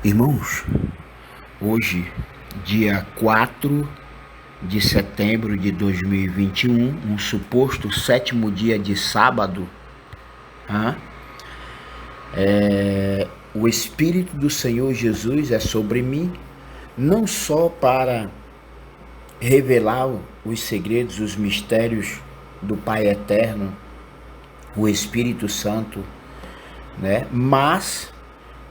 Irmãos, hoje, dia 4 de setembro de 2021, um suposto sétimo dia de sábado, o Espírito do Senhor Jesus é sobre mim, não só para revelar os segredos, os mistérios do Pai Eterno, o Espírito Santo, mas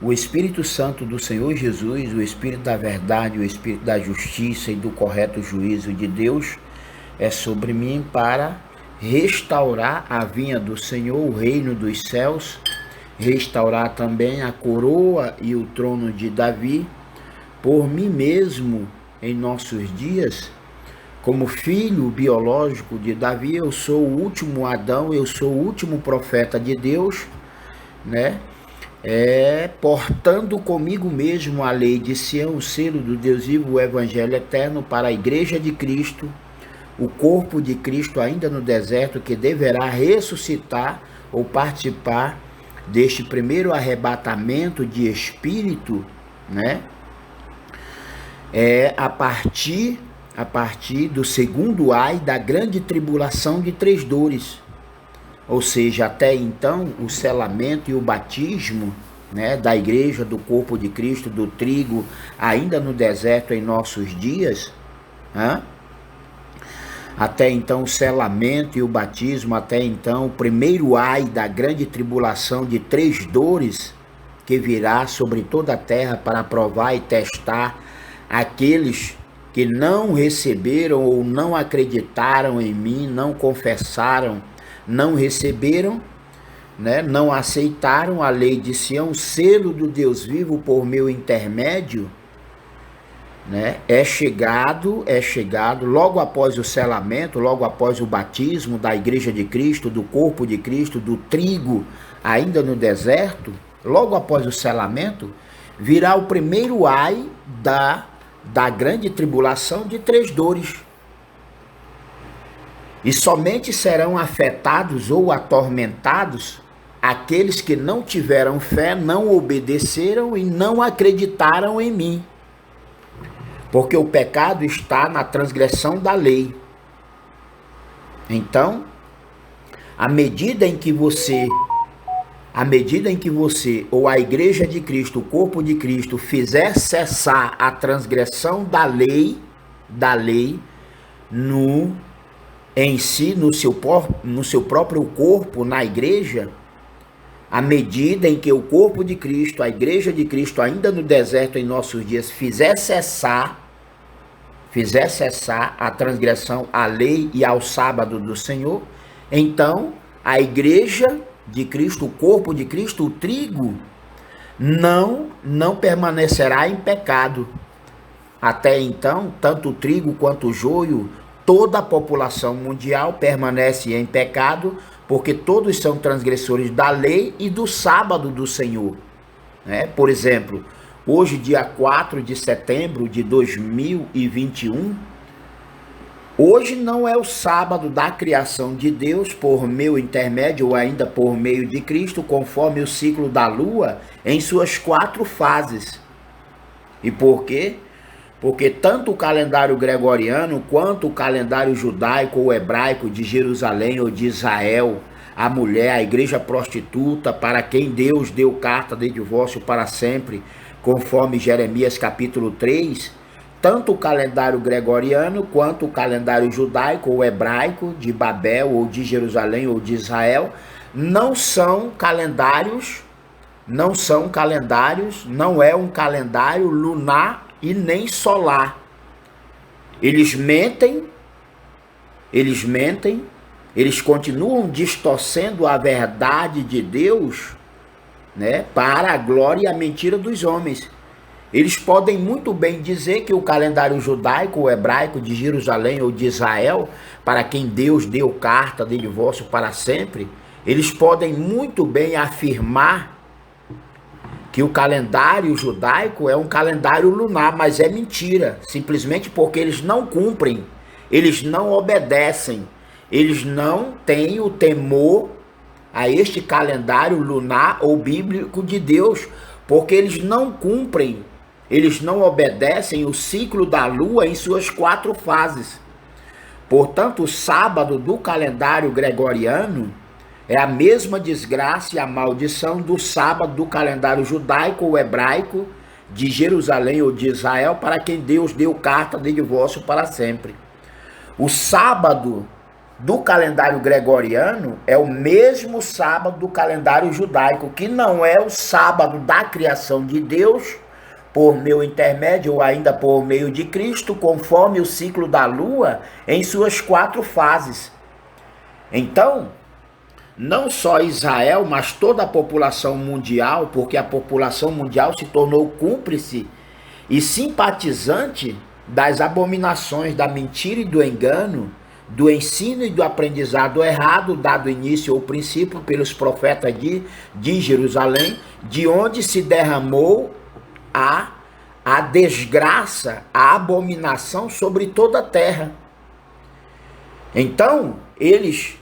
o Espírito Santo do Senhor Jesus, o Espírito da verdade, o Espírito da justiça e do correto juízo de Deus é sobre mim para restaurar a vinha do Senhor, o reino dos céus, restaurar também a coroa e o trono de Davi, por mim mesmo em nossos dias. Como filho biológico de Davi, eu sou o último Adão, eu sou o último profeta de Deus, portando comigo mesmo a lei de Sião, o selo do Deus vivo, o evangelho eterno para a igreja de Cristo, o corpo de Cristo ainda no deserto, que deverá ressuscitar ou participar deste primeiro arrebatamento de espírito, a partir do segundo ai da grande tribulação de 3 dores. Ou seja, até então, o selamento e o batismo, da igreja, do corpo de Cristo, do trigo, ainda no deserto em nossos dias, até então o selamento e o batismo, até então o primeiro ai da grande tribulação de 3 dores, que virá sobre toda a terra para provar e testar aqueles que não receberam ou não acreditaram em mim, não confessaram, não receberam, não aceitaram a lei de Sião, o selo do Deus vivo por meu intermédio, é chegado logo após o selamento, logo após o batismo da igreja de Cristo, do corpo de Cristo, do trigo ainda no deserto, logo após o selamento, virá o primeiro ai da grande tribulação de 3 dores. E somente serão afetados ou atormentados aqueles que não tiveram fé, não obedeceram e não acreditaram em mim. Porque o pecado está na transgressão da lei. Então, à medida em que você ou a igreja de Cristo, o corpo de Cristo, fizer cessar a transgressão da lei em si, no seu próprio corpo, na igreja, à medida em que o corpo de Cristo, a igreja de Cristo, ainda no deserto em nossos dias, fizer cessar a transgressão à lei e ao sábado do Senhor, então a igreja de Cristo, o corpo de Cristo, o trigo, não permanecerá em pecado. Até então, tanto o trigo quanto o joio, toda a população mundial permanece em pecado, porque todos são transgressores da lei e do sábado do Senhor. Por exemplo, hoje, dia 4 de setembro de 2021, hoje não é o sábado da criação de Deus por meu intermédio ou ainda por meio de Cristo, conforme o ciclo da lua em suas 4 fases. E por quê? Porque tanto o calendário gregoriano quanto o calendário judaico ou hebraico de Jerusalém ou de Israel, a mulher, a igreja prostituta, para quem Deus deu carta de divórcio para sempre, conforme Jeremias capítulo 3, tanto o calendário gregoriano quanto o calendário judaico ou hebraico de Babel ou de Jerusalém ou de Israel não é um calendário lunar e nem solar. Eles mentem, eles continuam distorcendo a verdade de Deus, para a glória e a mentira dos homens. Eles podem muito bem dizer que o calendário judaico ou hebraico de Jerusalém ou de Israel, para quem Deus deu carta de divórcio para sempre, eles podem muito bem afirmar que o calendário judaico é um calendário lunar, mas é mentira, simplesmente porque eles não cumprem, eles não obedecem, eles não têm o temor a este calendário lunar ou bíblico de Deus, porque eles não cumprem, eles não obedecem o ciclo da lua em suas 4 fases. Portanto, o sábado do calendário gregoriano é a mesma desgraça e a maldição do sábado do calendário judaico ou hebraico de Jerusalém ou de Israel, para quem Deus deu carta de divórcio para sempre. O sábado do calendário gregoriano é o mesmo sábado do calendário judaico, que não é o sábado da criação de Deus, por meu intermédio ou ainda por meio de Cristo, conforme o ciclo da lua em suas 4 fases. Então, não só Israel, mas toda a população mundial, porque a população mundial se tornou cúmplice e simpatizante das abominações da mentira e do engano, do ensino e do aprendizado errado, dado início ou princípio pelos profetas de Jerusalém, de onde se derramou a desgraça, a abominação sobre toda a terra. Então, eles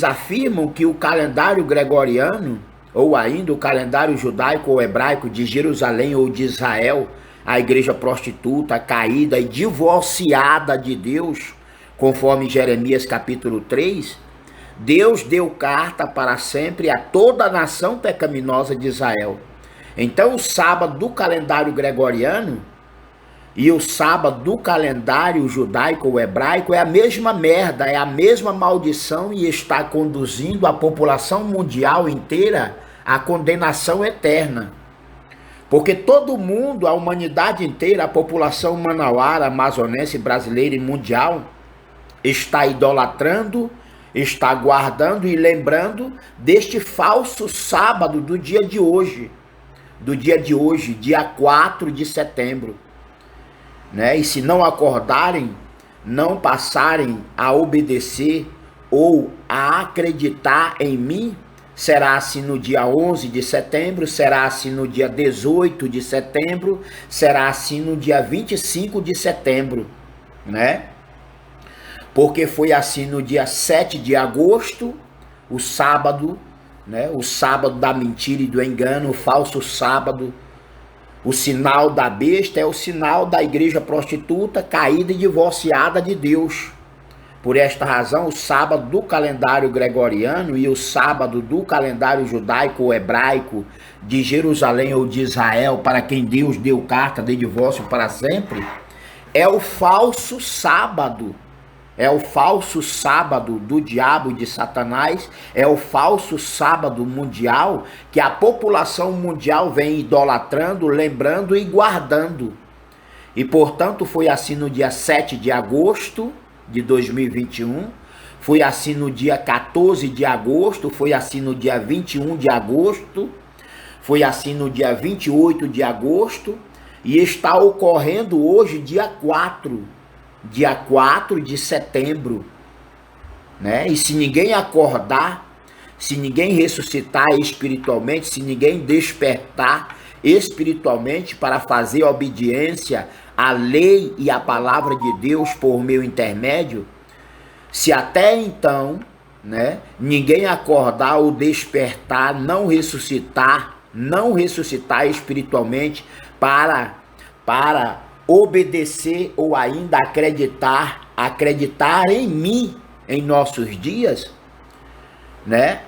afirmam que o calendário gregoriano, ou ainda o calendário judaico ou hebraico de Jerusalém ou de Israel, a igreja prostituta, caída e divorciada de Deus, conforme Jeremias capítulo 3, Deus deu carta para sempre a toda a nação pecaminosa de Israel. Então, o sábado do calendário gregoriano e o sábado do calendário judaico ou hebraico é a mesma merda, é a mesma maldição e está conduzindo a população mundial inteira à condenação eterna. Porque todo mundo, a humanidade inteira, a população manauara, amazonense, brasileira e mundial, está idolatrando, está guardando e lembrando deste falso sábado do dia de hoje, dia 4 de setembro. E se não acordarem, não passarem a obedecer ou a acreditar em mim, será assim no dia 11 de setembro, será assim no dia 18 de setembro, será assim no dia 25 de setembro, Porque foi assim no dia 7 de agosto, o sábado, o sábado da mentira e do engano, o falso sábado. O sinal da besta é o sinal da igreja prostituta, caída e divorciada de Deus. Por esta razão, o sábado do calendário gregoriano e o sábado do calendário judaico ou hebraico de Jerusalém ou de Israel, para quem Deus deu carta de divórcio para sempre, é o falso sábado. É o falso sábado do diabo e de Satanás, é o falso sábado mundial que a população mundial vem idolatrando, lembrando e guardando. E, portanto, foi assim no dia 7 de agosto de 2021, foi assim no dia 14 de agosto, foi assim no dia 21 de agosto, foi assim no dia 28 de agosto e está ocorrendo hoje, dia 4 de setembro, E se ninguém acordar, se ninguém ressuscitar espiritualmente, se ninguém despertar espiritualmente para fazer obediência à lei e à palavra de Deus por meu intermédio, se até então, ninguém acordar ou despertar, não ressuscitar espiritualmente para obedecer ou ainda acreditar em mim em nossos dias,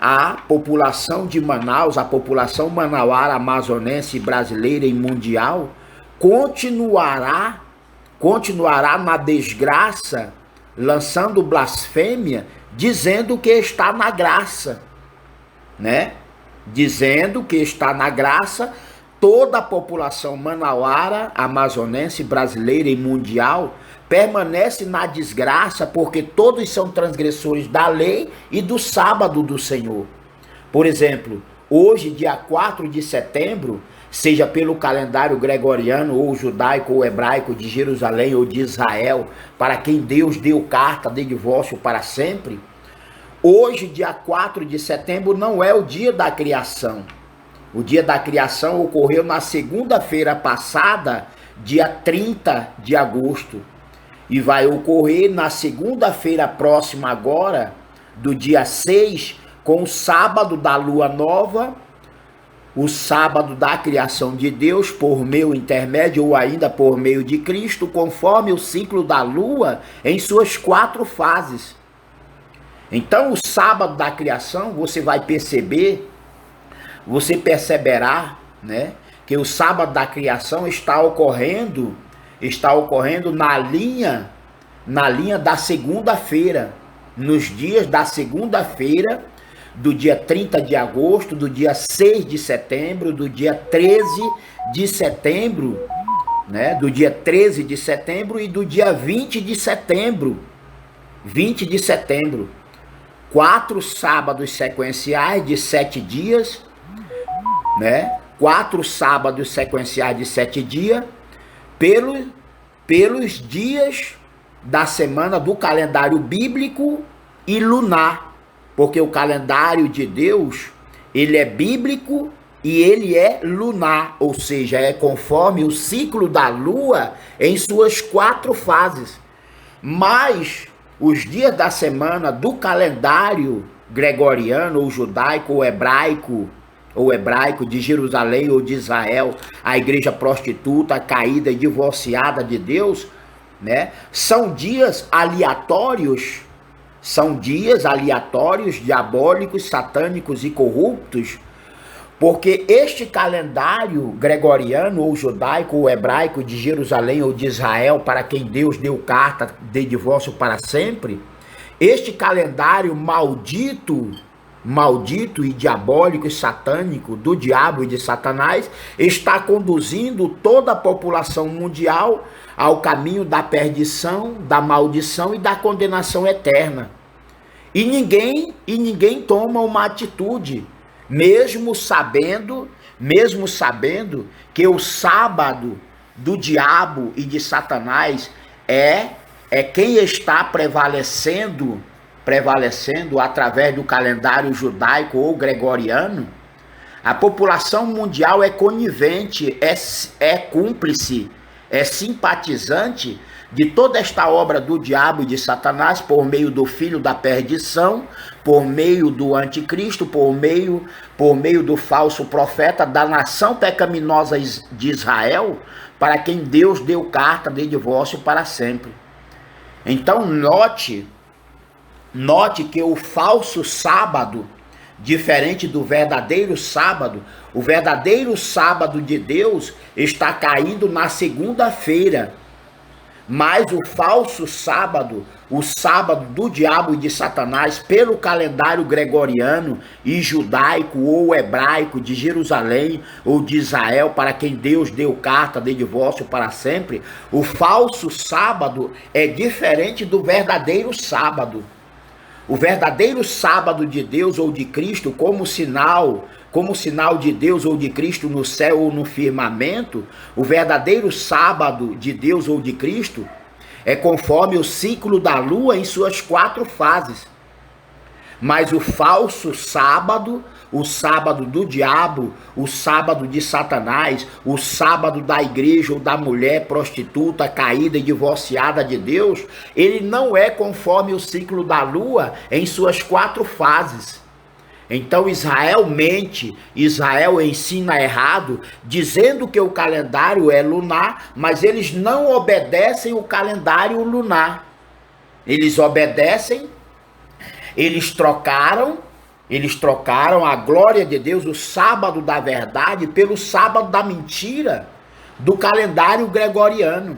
a população de Manaus, a população manauara, amazonense, brasileira e mundial continuará na desgraça, lançando blasfêmia, dizendo que está na graça, dizendo que está na graça. Toda a população manauara, amazonense, brasileira e mundial permanece na desgraça, porque todos são transgressores da lei e do sábado do Senhor. Por exemplo, hoje, dia 4 de setembro, seja pelo calendário gregoriano ou judaico ou hebraico de Jerusalém ou de Israel, para quem Deus deu carta de divórcio para sempre, hoje, dia 4 de setembro, não é o dia da criação. O dia da criação ocorreu na segunda-feira passada, dia 30 de agosto. E vai ocorrer na segunda-feira próxima agora, do dia 6, com o sábado da lua nova, o sábado da criação de Deus por meio intermédio ou ainda por meio de Cristo, conforme o ciclo da lua em suas 4 fases. Então, o sábado da criação, você vai perceber, você perceberá, né, que o sábado da criação está ocorrendo na linha da segunda-feira, nos dias da segunda-feira, do dia 30 de agosto, do dia 6 de setembro, do dia 13 de setembro, né, do dia 13 de setembro e do dia 20 de setembro. 20 de setembro. 4 sábados sequenciais de 7 dias, né? 4 sábados sequenciais de 7 dias, pelos dias da semana do calendário bíblico e lunar, porque o calendário de Deus, ele é bíblico e ele é lunar, ou seja, é conforme o ciclo da lua em suas 4 fases. Mas os dias da semana do calendário gregoriano, ou judaico, ou hebraico de Jerusalém ou de Israel, a igreja prostituta, caída e divorciada de Deus, né? São dias aleatórios, diabólicos, satânicos e corruptos, porque este calendário gregoriano, ou judaico, ou hebraico de Jerusalém ou de Israel, para quem Deus deu carta de divórcio para sempre, este calendário maldito e diabólico e satânico do diabo e de Satanás está conduzindo toda a população mundial ao caminho da perdição, da maldição e da condenação eterna. E ninguém toma uma atitude, mesmo sabendo que o sábado do diabo e de Satanás é quem está prevalecendo através do calendário judaico ou gregoriano. A população mundial é conivente, é cúmplice, é simpatizante de toda esta obra do diabo e de Satanás por meio do filho da perdição, por meio do anticristo, por meio do falso profeta, da nação pecaminosa de Israel, para quem Deus deu carta de divórcio para sempre. Então note que o falso sábado, diferente do verdadeiro sábado, o verdadeiro sábado de Deus está caindo na segunda-feira, mas o falso sábado, o sábado do diabo e de Satanás, pelo calendário gregoriano e judaico ou hebraico de Jerusalém ou de Israel, para quem Deus deu carta de divórcio para sempre, o falso sábado é diferente do verdadeiro sábado. O verdadeiro sábado de Deus ou de Cristo, como sinal de Deus ou de Cristo no céu ou no firmamento, o verdadeiro sábado de Deus ou de Cristo é conforme o ciclo da lua em suas 4 fases. Mas o falso sábado, o sábado do diabo, o sábado de Satanás, o sábado da igreja ou da mulher prostituta, caída e divorciada de Deus, ele não é conforme o ciclo da lua em suas 4 fases. Então Israel mente, Israel ensina errado, dizendo que o calendário é lunar, mas eles não obedecem o calendário lunar. Eles trocaram a glória de Deus, o sábado da verdade, pelo sábado da mentira do calendário gregoriano.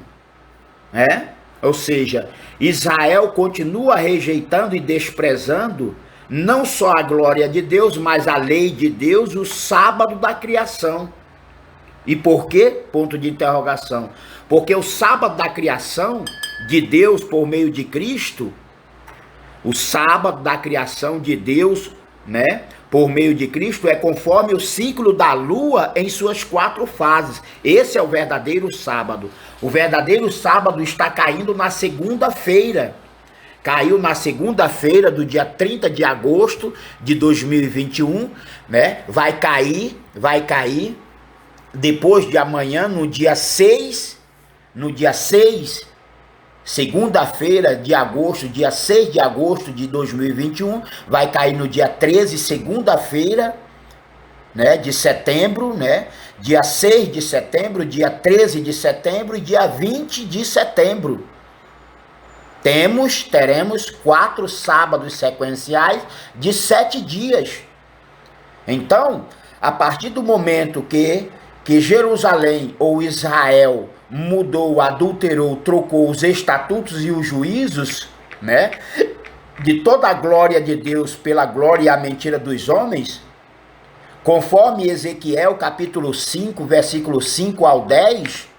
Ou seja, Israel continua rejeitando e desprezando não só a glória de Deus, mas a lei de Deus, o sábado da criação. E por quê? Ponto de interrogação. Porque o sábado da criação de Deus por meio de Cristo, o sábado da criação de Deus, por meio de Cristo, é conforme o ciclo da lua em suas 4 fases. Esse é o verdadeiro sábado. O verdadeiro sábado está caindo na segunda-feira. Caiu na segunda-feira do dia 30 de agosto de 2021, vai cair depois de amanhã, no dia 6, segunda-feira de agosto, dia 6 de agosto de 2021, vai cair no dia 13, segunda-feira, né, de setembro, né, dia 6 de setembro, dia 13 de setembro e dia 20 de setembro. Teremos 4 sábados sequenciais de 7 dias. Então, a partir do momento que Jerusalém ou Israel mudou, adulterou, trocou os estatutos e os juízos, né, de toda a glória de Deus pela glória e a mentira dos homens, conforme Ezequiel capítulo 5, versículo 5 ao 10,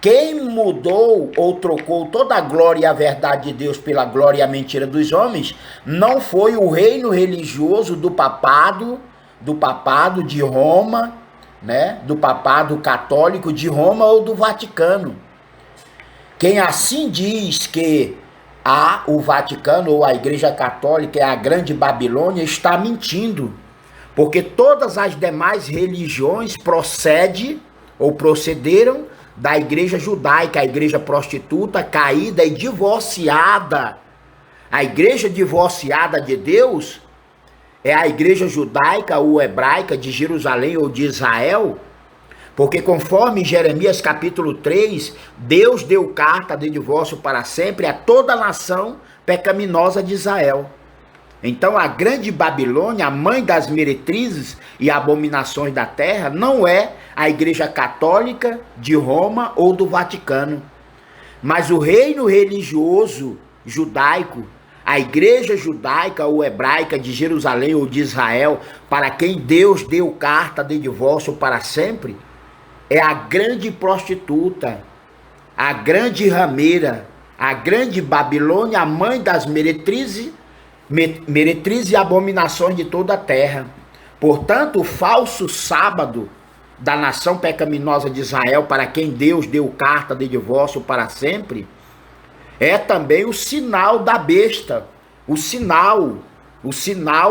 quem mudou ou trocou toda a glória e a verdade de Deus pela glória e a mentira dos homens não foi o reino religioso do papado de Roma, né, do papado católico de Roma ou do Vaticano. Quem assim diz que o Vaticano ou a Igreja Católica é a grande Babilônia está mentindo, porque todas as demais religiões procederam da igreja judaica, a igreja prostituta, caída e divorciada. A igreja divorciada de Deus é a igreja judaica ou hebraica de Jerusalém ou de Israel, porque conforme Jeremias capítulo 3, Deus deu carta de divórcio para sempre a toda a nação pecaminosa de Israel. Então a grande Babilônia, a mãe das meretrizes e abominações da terra, não é a igreja católica de Roma ou do Vaticano, mas o reino religioso judaico, a igreja judaica ou hebraica de Jerusalém ou de Israel, para quem Deus deu carta de divórcio para sempre, é a grande prostituta, a grande rameira, a grande Babilônia, a mãe das meretrizes e abominações de toda a terra. Portanto, o falso sábado da nação pecaminosa de Israel, para quem Deus deu carta de divórcio para sempre, é também o sinal da besta, o sinal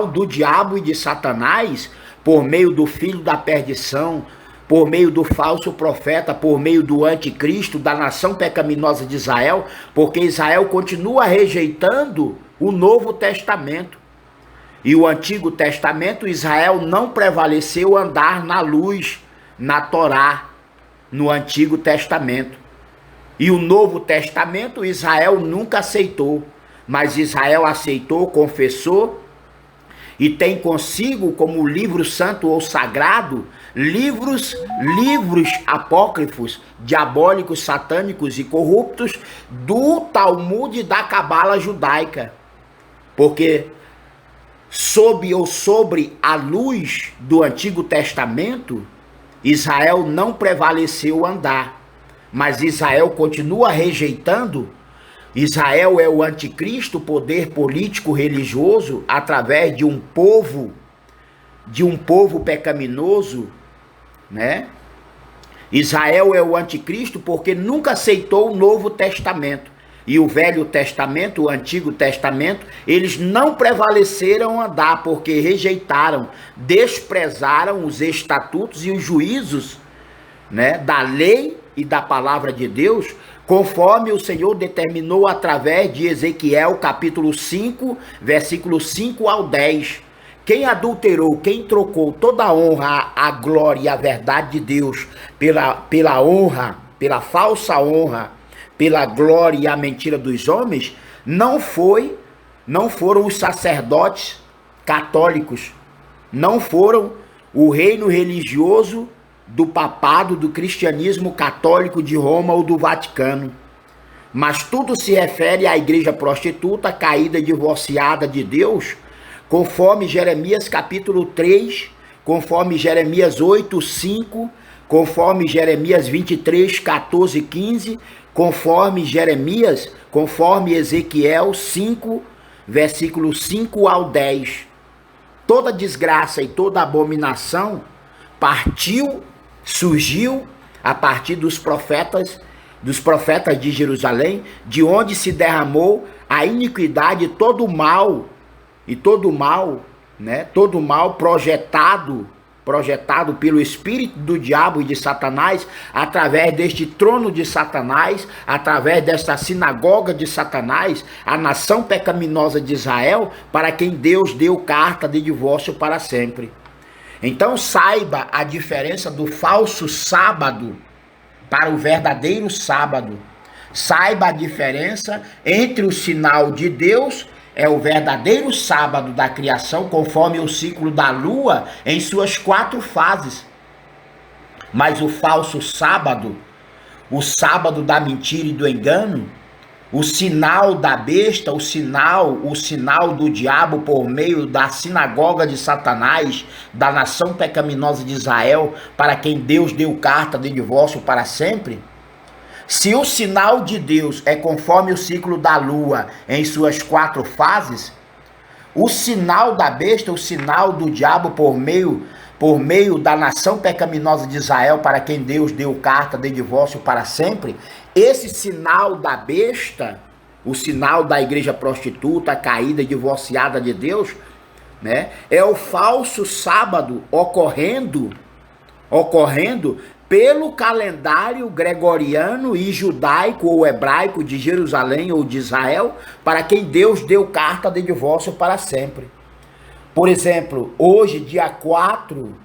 do diabo e de Satanás, por meio do filho da perdição, por meio do falso profeta, por meio do anticristo, da nação pecaminosa de Israel, porque Israel continua rejeitando o Novo Testamento. E o Antigo Testamento, Israel não prevaleceu andar na luz, na Torá, no Antigo Testamento. E o Novo Testamento, Israel nunca aceitou, mas Israel aceitou, confessou, e tem consigo como livro santo ou sagrado, livros apócrifos, diabólicos, satânicos e corruptos do Talmud e da Cabala judaica. Porque sobre a luz do Antigo Testamento, Israel não prevaleceu andar, mas Israel continua rejeitando. Israel é o anticristo, poder político religioso, através de um povo pecaminoso, né? Israel é o anticristo porque nunca aceitou o Novo Testamento. E o Velho Testamento, o Antigo Testamento, eles não prevaleceram andar porque rejeitaram, desprezaram os estatutos e os juízos, né, da lei e da palavra de Deus, conforme o Senhor determinou através de Ezequiel capítulo 5, versículos 5 ao 10. Quem adulterou, quem trocou toda a honra, a glória e a verdade de Deus pela honra, pela falsa honra, pela glória e a mentira dos homens, não foram os sacerdotes católicos, não foram o reino religioso do papado, do cristianismo católico de Roma ou do Vaticano, mas tudo se refere à igreja prostituta, caída, divorciada de Deus, conforme Jeremias capítulo 3, conforme Jeremias 8, 5, conforme Jeremias 23, 14 e 15, conforme Ezequiel 5, versículos 5 ao 10. Toda desgraça e toda abominação surgiu a partir dos profetas de Jerusalém, de onde se derramou a iniquidade, todo o mal, né? Todo o mal projetado pelo espírito do diabo e de Satanás, através deste trono de Satanás, através desta sinagoga de Satanás, a nação pecaminosa de Israel, para quem Deus deu carta de divórcio para sempre. Então saiba a diferença do falso sábado para o verdadeiro sábado. Saiba a diferença entre o sinal de Deus, é o verdadeiro sábado da criação, conforme o ciclo da lua em suas 4 fases. Mas o falso sábado, o sábado da mentira e do engano, o sinal da besta, o sinal do diabo por meio da sinagoga de Satanás, da nação pecaminosa de Israel, para quem Deus deu carta de divórcio para sempre. Se o sinal de Deus é conforme o ciclo da lua em suas 4 fases, o sinal da besta, o sinal do diabo por meio da nação pecaminosa de Israel, para quem Deus deu carta de divórcio para sempre, esse sinal da besta, o sinal da igreja prostituta, caída e divorciada de Deus, né, é o falso sábado ocorrendo pelo calendário gregoriano e judaico ou hebraico de Jerusalém ou de Israel, para quem Deus deu carta de divórcio para sempre. Por exemplo, hoje, dia 4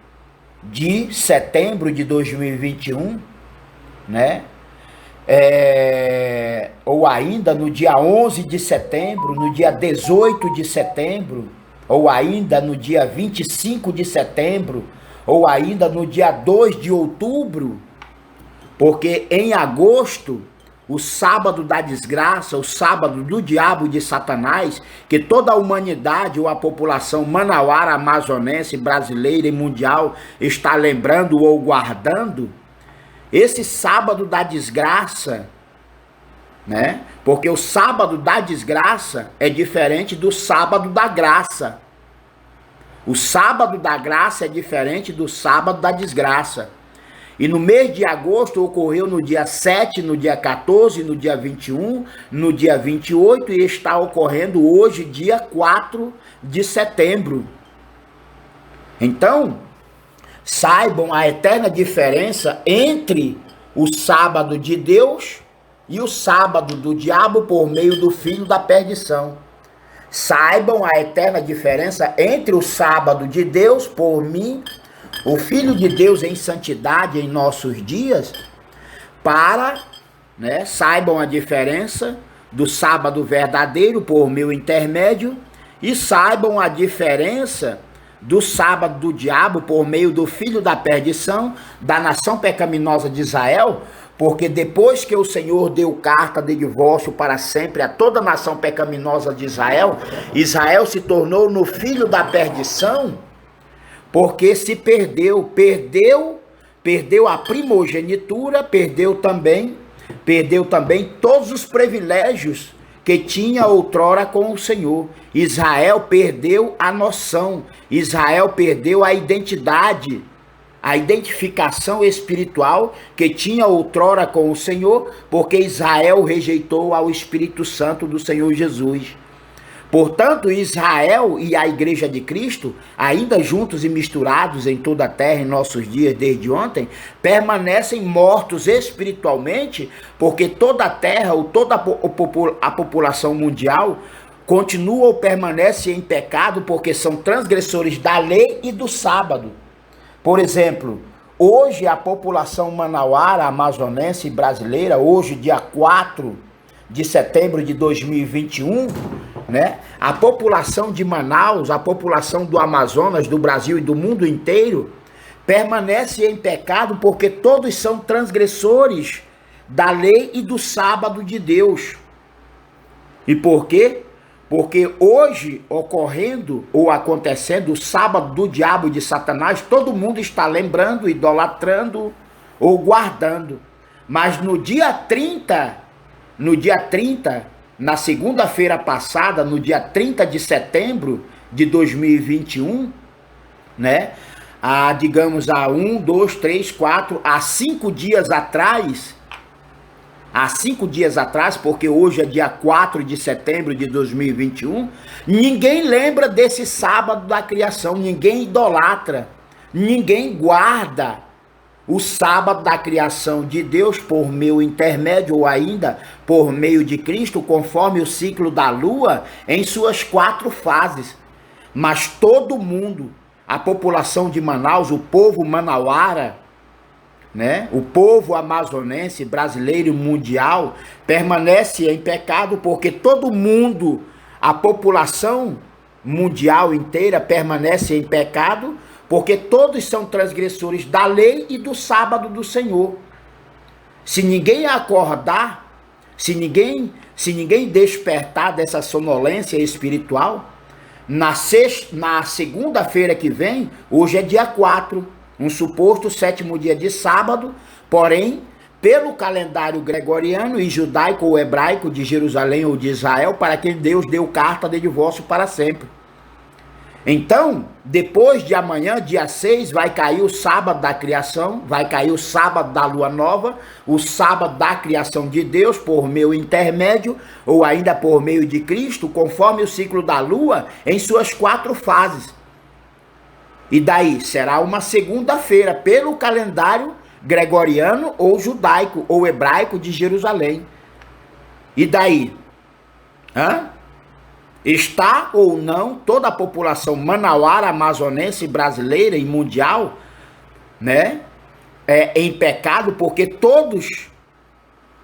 de setembro de 2021, né? Ou ainda no dia 11 de setembro, no dia 18 de setembro, ou ainda no dia 25 de setembro, ou ainda no dia 2 de outubro, porque em agosto, o sábado da desgraça, o sábado do diabo e de Satanás, que toda a humanidade ou a população manauara, amazonense, brasileira e mundial está lembrando ou guardando, esse sábado da desgraça, né? Porque o sábado da desgraça é diferente do sábado da graça. O sábado da graça é diferente do sábado da desgraça. E no mês de agosto ocorreu no dia 7, no dia 14, no dia 21, no dia 28 e está ocorrendo hoje, dia 4 de setembro. Então, saibam a eterna diferença entre o sábado de Deus e o sábado do diabo por meio do filho da perdição. Saibam a eterna diferença entre o sábado de Deus por mim, o Filho de Deus em santidade em nossos dias, saibam a diferença do sábado verdadeiro por meu intermédio e saibam a diferença do sábado do diabo por meio do filho da perdição, da nação pecaminosa de Israel, porque depois que o Senhor deu carta de divórcio para sempre a toda a nação pecaminosa de Israel, Israel se tornou no filho da perdição, porque se perdeu a primogenitura, perdeu também todos os privilégios que tinha outrora com o Senhor. Israel perdeu a noção, Israel perdeu a identidade, a identificação espiritual que tinha outrora com o Senhor, porque Israel rejeitou ao Espírito Santo do Senhor Jesus. Portanto, Israel e a Igreja de Cristo, ainda juntos e misturados em toda a terra em nossos dias desde ontem, permanecem mortos espiritualmente, porque toda a terra ou toda a população mundial continua ou permanece em pecado, porque são transgressores da lei e do sábado. Por exemplo, hoje a população manauara, amazonense e brasileira, hoje dia 4 de setembro de 2021, né? A população de Manaus, a população do Amazonas, do Brasil e do mundo inteiro, permanece em pecado porque todos são transgressores da lei e do sábado de Deus. E por quê? Porque hoje, ocorrendo ou acontecendo o sábado do diabo e de Satanás, todo mundo está lembrando, idolatrando ou guardando. Mas no dia 30, na segunda-feira passada, no dia 30 de setembro de 2021, né? Há 5 dias atrás, porque hoje é dia 4 de setembro de 2021, ninguém lembra desse sábado da criação, ninguém idolatra, ninguém guarda o sábado da criação de Deus por meu intermédio ou ainda por meio de Cristo, conforme o ciclo da lua em suas 4 fases. Mas todo mundo, a população de Manaus, o povo manauara, né? O povo amazonense, brasileiro e mundial, permanece em pecado porque todo mundo, a população mundial inteira permanece em pecado porque todos são transgressores da lei e do sábado do Senhor. Se ninguém acordar, se ninguém despertar dessa sonolência espiritual, na segunda-feira que vem, hoje é dia 4, um suposto 7º dia de sábado, porém, pelo calendário gregoriano e judaico ou hebraico de Jerusalém ou de Israel, para quem Deus deu carta de divórcio para sempre. Então, depois de amanhã, dia 6, vai cair o sábado da criação, vai cair o sábado da lua nova, o sábado da criação de Deus por meu intermédio, ou ainda por meio de Cristo, conforme o ciclo da lua, em suas 4 fases. E daí, será uma segunda-feira, pelo calendário gregoriano ou judaico ou hebraico de Jerusalém. E daí? Está ou não toda a população manauara, amazonense, brasileira e mundial, né, em pecado, porque todos,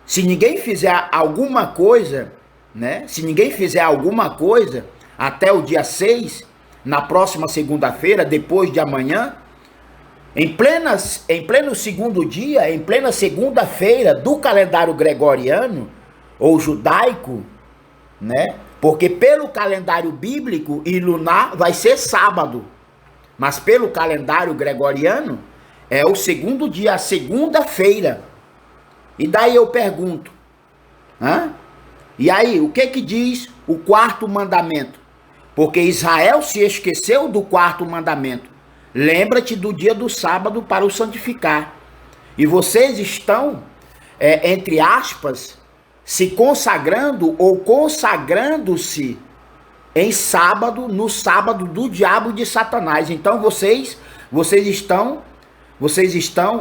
se ninguém fizer alguma coisa, né, se ninguém fizer alguma coisa até o dia 6, na próxima segunda-feira, depois de amanhã, em pleno segundo dia, em plena segunda-feira do calendário gregoriano ou judaico, né? Porque pelo calendário bíblico e lunar vai ser sábado, mas pelo calendário gregoriano é o segundo dia, a segunda-feira. E daí eu pergunto, e aí, o que diz o 4º mandamento? Porque Israel se esqueceu do 4º mandamento. Lembra-te do dia do sábado para o santificar. E vocês estão, entre aspas, se consagrando ou consagrando-se em sábado, no sábado do diabo de Satanás. Então vocês estão,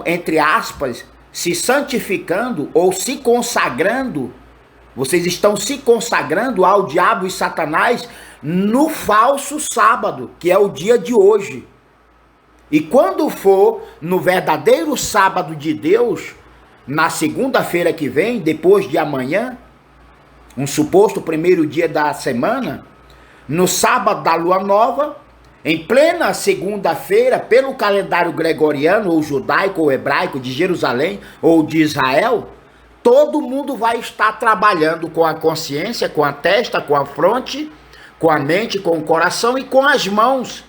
entre aspas, se santificando ou se consagrando. Vocês estão se consagrando ao diabo e Satanás no falso sábado, que é o dia de hoje. E quando for no verdadeiro sábado de Deus, na segunda-feira que vem, depois de amanhã, um suposto primeiro dia da semana, no sábado da lua nova, em plena segunda-feira, pelo calendário gregoriano, ou judaico, ou hebraico, de Jerusalém, ou de Israel, todo mundo vai estar trabalhando com a consciência, com a testa, com a fronte, com a mente, com o coração e com as mãos.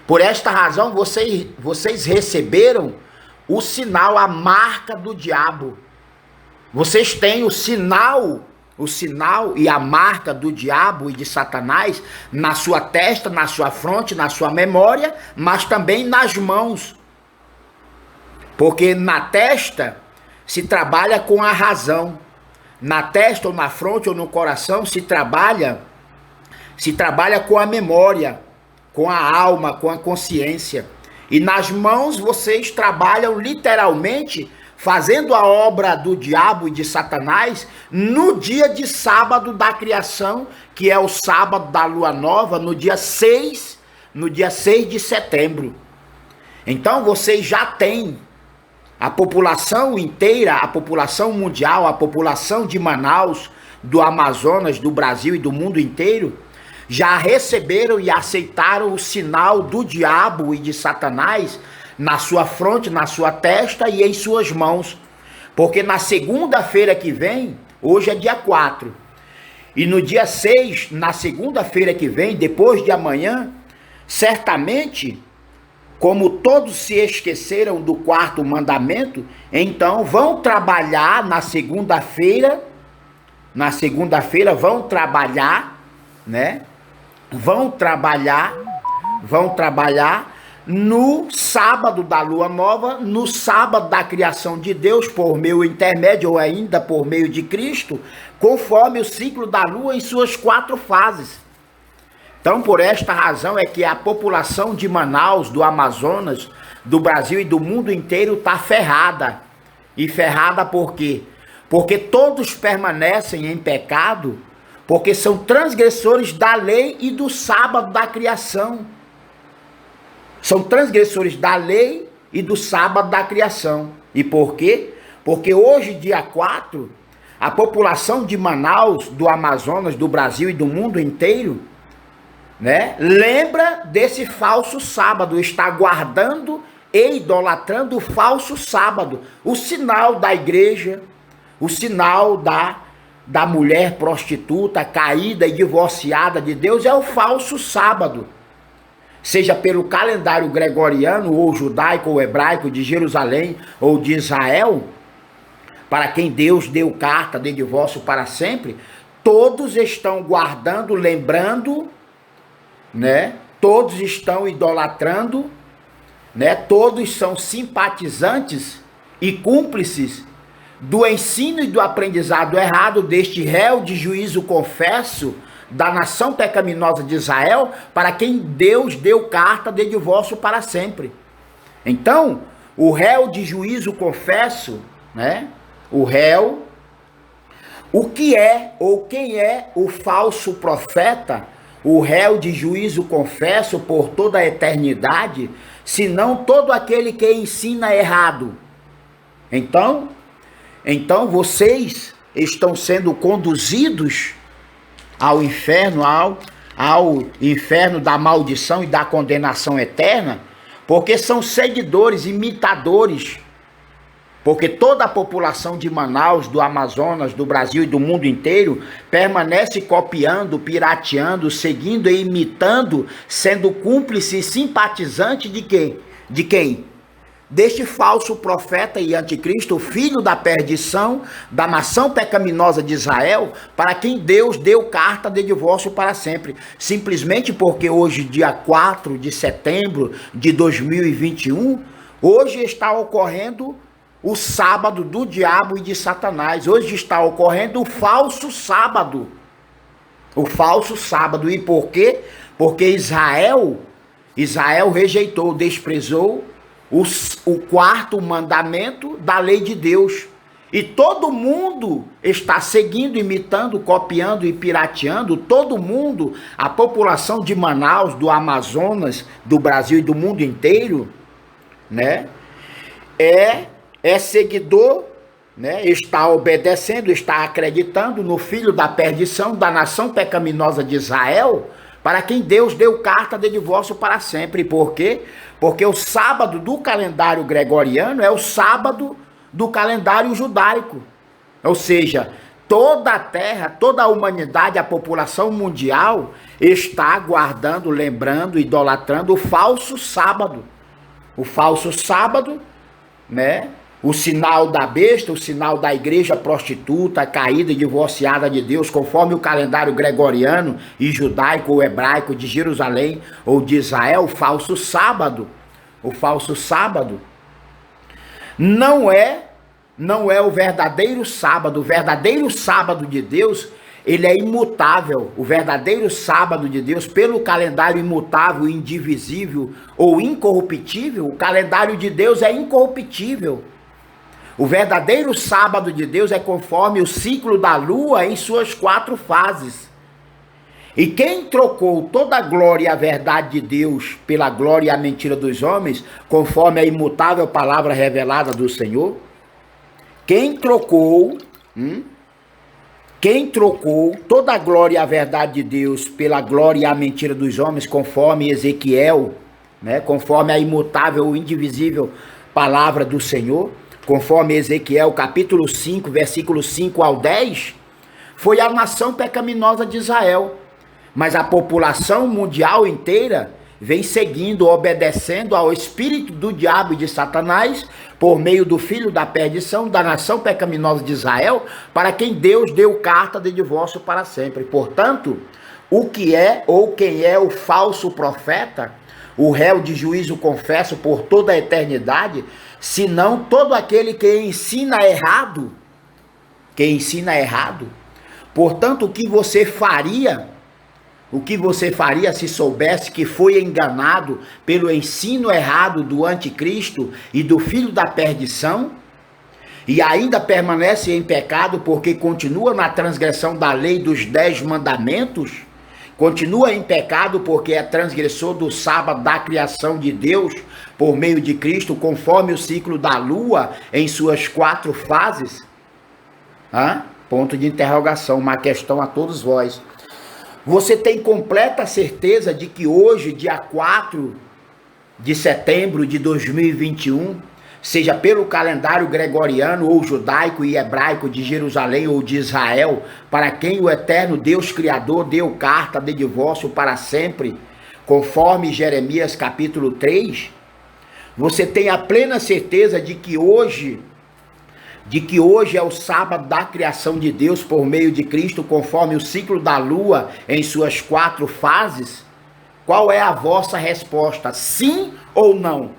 Por esta razão, vocês receberam o sinal, a marca do diabo. Vocês têm o sinal e a marca do diabo e de Satanás na sua testa, na sua fronte, na sua memória, mas também nas mãos. Porque na testa se trabalha com a razão. Na testa ou na fronte ou no coração se trabalha com a memória, com a alma, com a consciência. E nas mãos vocês trabalham literalmente fazendo a obra do diabo e de Satanás no dia de sábado da criação, que é o sábado da lua nova, no dia 6 de setembro. Então vocês já têm a população inteira, a população mundial, a população de Manaus, do Amazonas, do Brasil e do mundo inteiro, já receberam e aceitaram o sinal do diabo e de Satanás na sua fronte, na sua testa e em suas mãos. Porque na segunda-feira que vem, hoje é dia 4, e no dia 6, na segunda-feira que vem, depois de amanhã, certamente, como todos se esqueceram do 4º mandamento, então vão trabalhar na segunda-feira, vão trabalhar, né? Vão trabalhar no sábado da lua nova, no sábado da criação de Deus, por meu intermédio ou ainda por meio de Cristo, conforme o ciclo da lua em suas 4 fases. Então, por esta razão é que a população de Manaus, do Amazonas, do Brasil e do mundo inteiro está ferrada. E ferrada por quê? Porque todos permanecem em pecado, porque são transgressores da lei e do sábado da criação. São transgressores da lei e do sábado da criação. E por quê? Porque hoje, dia 4, a população de Manaus, do Amazonas, do Brasil e do mundo inteiro, né, lembra desse falso sábado, está guardando e idolatrando o falso sábado, o sinal da igreja, o sinal da mulher prostituta, caída e divorciada de Deus, é o falso sábado. Seja pelo calendário gregoriano, ou judaico, ou hebraico, de Jerusalém, ou de Israel, para quem Deus deu carta de divórcio para sempre, todos estão guardando, lembrando, né? Todos estão idolatrando, né? Todos são simpatizantes e cúmplices do ensino e do aprendizado errado deste réu de juízo confesso da nação pecaminosa de Israel, para quem Deus deu carta de divórcio para sempre. Então, o réu de juízo confesso, né? O réu, o que é ou quem é o falso profeta, o réu de juízo confesso por toda a eternidade, senão todo aquele que ensina errado. Então vocês estão sendo conduzidos ao inferno, ao inferno da maldição e da condenação eterna, porque são seguidores, imitadores. Porque toda a população de Manaus, do Amazonas, do Brasil e do mundo inteiro permanece copiando, pirateando, seguindo e imitando, sendo cúmplice e simpatizante de quem? De quem? Deste falso profeta e anticristo, filho da perdição, da nação pecaminosa de Israel, para quem Deus deu carta de divórcio para sempre. Simplesmente porque hoje, dia 4 de setembro de 2021, hoje está ocorrendo o sábado do diabo e de Satanás. Hoje está ocorrendo o falso sábado. O falso sábado. E por quê? Porque Israel rejeitou, desprezou o quarto mandamento da lei de Deus. E todo mundo está seguindo, imitando, copiando e pirateando. Todo mundo, a população de Manaus, do Amazonas, do Brasil e do mundo inteiro, né? É seguidor, né? Está obedecendo, está acreditando no filho da perdição, da nação pecaminosa de Israel, para quem Deus deu carta de divórcio para sempre. Por quê? Porque o sábado do calendário gregoriano é o sábado do calendário judaico. Ou seja, toda a terra, toda a humanidade, a população mundial está guardando, lembrando, idolatrando o falso sábado. O falso sábado, né? O sinal da besta, o sinal da igreja prostituta, caída e divorciada de Deus, conforme o calendário gregoriano e judaico ou hebraico de Jerusalém ou de Israel, o falso sábado. O falso sábado não é o verdadeiro sábado. O verdadeiro sábado de Deus, ele é imutável. O verdadeiro sábado de Deus, pelo calendário imutável, indivisível ou incorruptível, o calendário de Deus é incorruptível. O verdadeiro sábado de Deus é conforme o ciclo da lua em suas 4 fases. E quem trocou toda a glória e a verdade de Deus pela glória e a mentira dos homens, conforme a imutável palavra revelada do Senhor, quem trocou toda a glória e a verdade de Deus pela glória e a mentira dos homens, conforme Ezequiel, né, conforme a imutável e indivisível palavra do Senhor, conforme Ezequiel capítulo 5, versículos 5 ao 10, foi a nação pecaminosa de Israel. Mas a população mundial inteira vem seguindo, obedecendo ao espírito do diabo e de Satanás, por meio do filho da perdição, da nação pecaminosa de Israel, para quem Deus deu carta de divórcio para sempre. Portanto, o que é ou quem é o falso profeta, o réu de juízo confesso por toda a eternidade, senão todo aquele que ensina errado. Portanto, o que você faria se soubesse que foi enganado pelo ensino errado do anticristo e do filho da perdição, e ainda permanece em pecado porque continua na transgressão da lei dos 10 mandamentos, continua em pecado porque é transgressor do sábado da criação de Deus por meio de Cristo, conforme o ciclo da lua em suas 4 fases? Ponto de interrogação, uma questão a todos vós. Você tem completa certeza de que hoje, dia 4 de setembro de 2021, seja pelo calendário gregoriano ou judaico e hebraico de Jerusalém ou de Israel, para quem o eterno Deus Criador deu carta de divórcio para sempre, conforme Jeremias capítulo 3, você tem a plena certeza de que hoje é o sábado da criação de Deus por meio de Cristo, conforme o ciclo da lua em suas 4 fases? Qual é a vossa resposta? Sim ou não?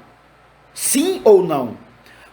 Sim ou não?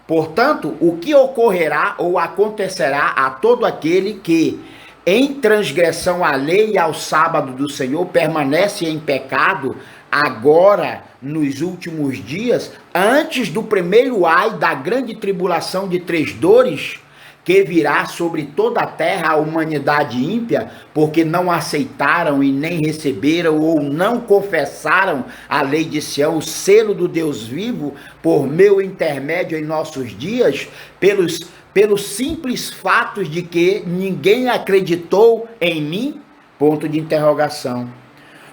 Portanto, o que ocorrerá ou acontecerá a todo aquele que, em transgressão à lei e ao sábado do Senhor, permanece em pecado, agora, nos últimos dias, antes do primeiro ai da grande tribulação de 3 dores, que virá sobre toda a terra a humanidade ímpia, porque não aceitaram e nem receberam ou não confessaram a lei de Sião, o selo do Deus vivo, por meu intermédio em nossos dias, pelos simples fatos de que ninguém acreditou em mim? Ponto de interrogação.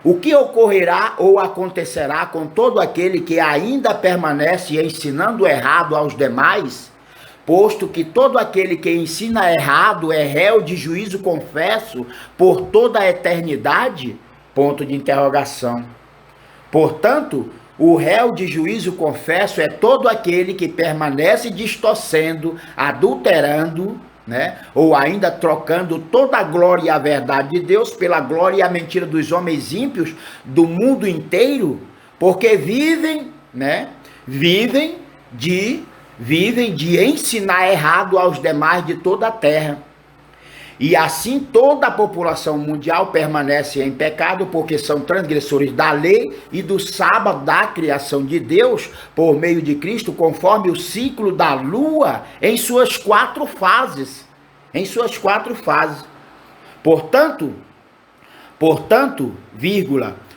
O que ocorrerá ou acontecerá com todo aquele que ainda permanece ensinando errado aos demais, posto que todo aquele que ensina errado é réu de juízo confesso por toda a eternidade? Ponto de interrogação. Portanto, o réu de juízo confesso é todo aquele que permanece distorcendo, adulterando, ou ainda trocando toda a glória e a verdade de Deus pela glória e a mentira dos homens ímpios do mundo inteiro, porque vivem de ensinar errado aos demais de toda a terra. E assim toda a população mundial permanece em pecado, porque são transgressores da lei e do sábado da criação de Deus, por meio de Cristo, conforme o ciclo da lua em suas 4 fases. Portanto,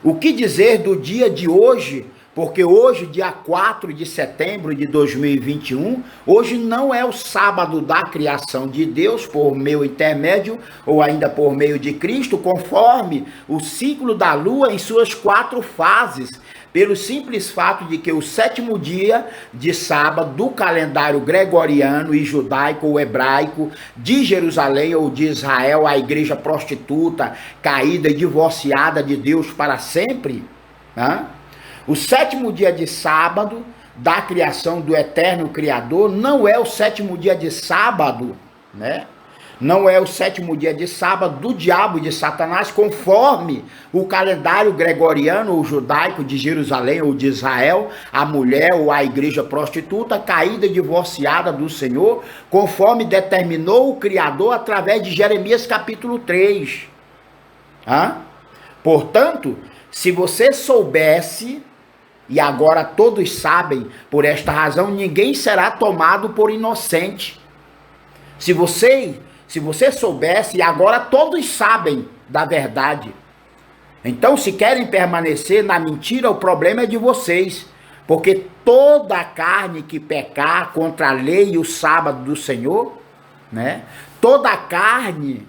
o que dizer do dia de hoje? Porque hoje, dia 4 de setembro de 2021, hoje não é o sábado da criação de Deus por meu intermédio, ou ainda por meio de Cristo, conforme o ciclo da lua em suas 4 fases, pelo simples fato de que o 7º dia de sábado do calendário gregoriano e judaico ou hebraico de Jerusalém ou de Israel, a igreja prostituta, caída e divorciada de Deus para sempre, o 7º dia de sábado da criação do eterno Criador não é o 7º dia de sábado, não é o 7º dia de sábado do diabo e de Satanás, conforme o calendário gregoriano ou judaico de Jerusalém ou de Israel, a mulher ou a igreja prostituta, caída e divorciada do Senhor, conforme determinou o Criador através de Jeremias capítulo 3. Portanto, se você soubesse, e agora todos sabem, por esta razão ninguém será tomado por inocente. Se você soubesse, e agora todos sabem da verdade. Então, se querem permanecer na mentira, o problema é de vocês. Porque toda a carne que pecar contra a lei e o sábado do Senhor, toda a carne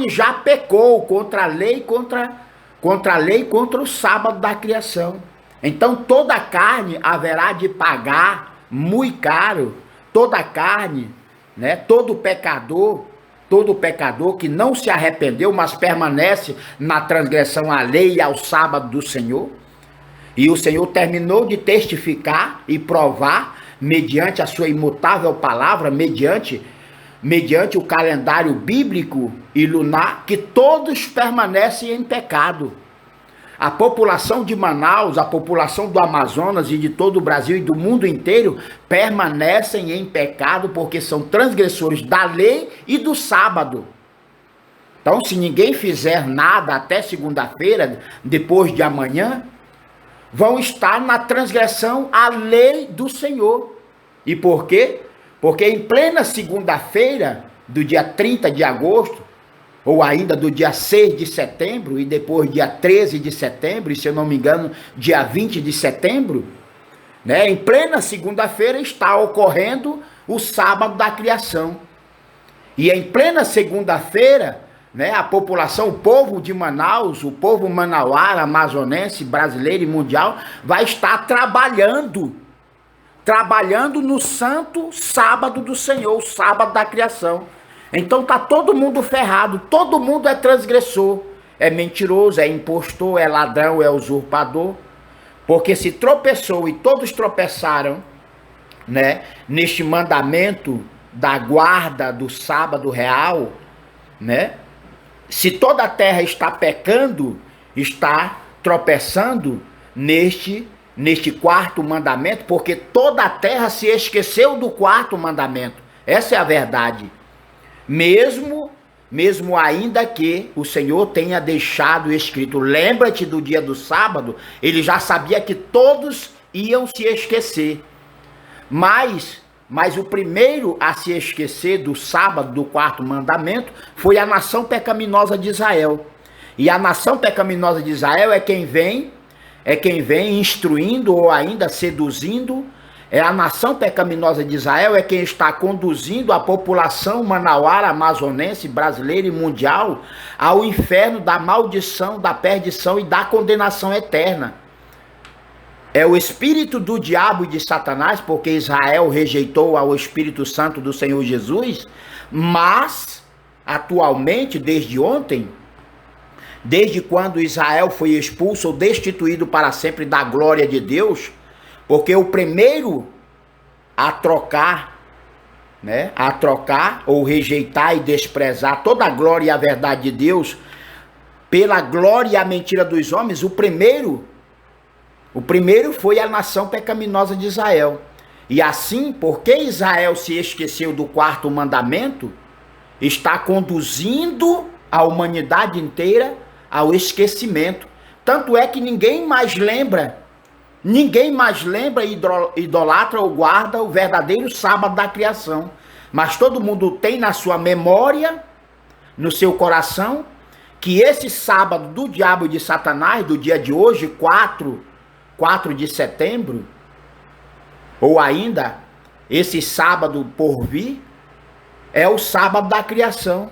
já pecou contra a lei, contra o sábado da criação. Então toda a carne haverá de pagar muito caro, toda a carne, todo pecador que não se arrependeu, mas permanece na transgressão à lei e ao sábado do Senhor. E o Senhor terminou de testificar e provar, mediante a sua imutável palavra, mediante o calendário bíblico e lunar, que todos permanecem em pecado. A população de Manaus, a população do Amazonas e de todo o Brasil e do mundo inteiro permanecem em pecado porque são transgressores da lei e do sábado. Então, se ninguém fizer nada até segunda-feira, depois de amanhã, vão estar na transgressão à lei do Senhor. E por quê? Porque em plena segunda-feira, do dia 30 de agosto, ou ainda do dia 6 de setembro, e depois dia 13 de setembro, e se eu não me engano, dia 20 de setembro, né? Em plena segunda-feira está ocorrendo o sábado da criação. E em plena segunda-feira, né, a população, o povo de Manaus, o povo manauara, amazonense, brasileiro e mundial, vai estar trabalhando no santo sábado do Senhor, o sábado da criação. Então tá todo mundo ferrado, todo mundo é transgressor, é mentiroso, é impostor, é ladrão, é usurpador, porque se tropeçou e todos tropeçaram, né, neste mandamento da guarda do sábado real, né? Se toda a terra está pecando, está tropeçando neste quarto mandamento, porque toda a terra se esqueceu do quarto mandamento. Essa é a verdade. Mesmo ainda que o Senhor tenha deixado escrito, lembra-te do dia do sábado, ele já sabia que todos iam se esquecer. Mas o primeiro a se esquecer do sábado, do quarto mandamento, foi a nação pecaminosa de Israel. E a nação pecaminosa de Israel é quem vem instruindo ou ainda seduzindo. É a nação pecaminosa de Israel é quem está conduzindo a população manauara, amazonense, brasileira e mundial ao inferno da maldição, da perdição e da condenação eterna. É o espírito do diabo e de Satanás, porque Israel rejeitou ao Espírito Santo do Senhor Jesus, mas atualmente, desde ontem, desde quando Israel foi expulso ou destituído para sempre da glória de Deus, porque o primeiro a trocar, né, ou rejeitar e desprezar toda a glória e a verdade de Deus pela glória e a mentira dos homens, o primeiro foi a nação pecaminosa de Israel. E assim, porque Israel se esqueceu do quarto mandamento, está conduzindo a humanidade inteira ao esquecimento. Tanto é que ninguém mais lembra, idolatra ou guarda o verdadeiro sábado da criação. Mas todo mundo tem na sua memória, no seu coração, que esse sábado do diabo e de Satanás, do dia de hoje, 4 de setembro, ou ainda esse sábado por vir, é o sábado da criação,